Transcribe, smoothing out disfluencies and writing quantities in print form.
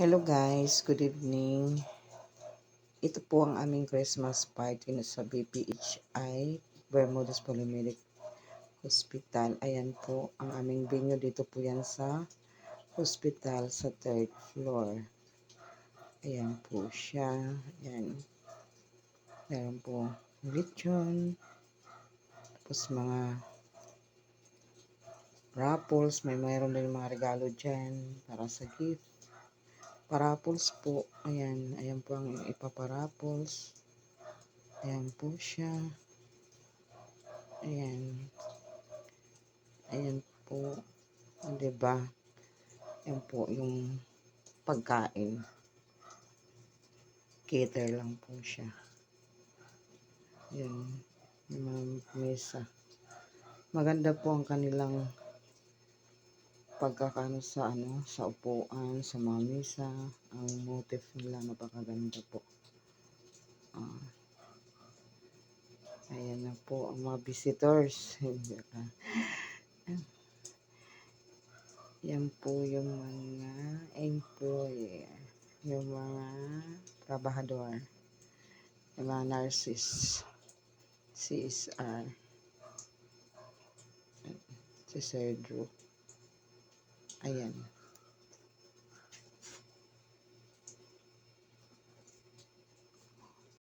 Hello guys, good evening. Ito po ang aming Christmas party na sa BPHI, Bermudez Polymedic Hospital. Ayan po ang aming venue. Dito po yan sa hospital sa 3rd floor. Ayan po siya. Ayan. Meron po lechon. Tapos mga raffles. Mayroon din mga regalo dyan para sa gift. Paraffles po. Ayan. Ayan po ang ipaparaffles. Ayan po siya. Ayan. Ayan po. O, diba? Ayan po yung pagkain. Cater lang po siya. Ayan. Yung mga mesa. Maganda po ang kanilang pagkakano sa sa upuan, sa mga mesa. Ang motif nila napakaganda po. Ayan na po ang mga visitors. Yan po yung mga employee, yung mga trabahador, yung mga nurses, CSR, si Sir Drew. Ayan.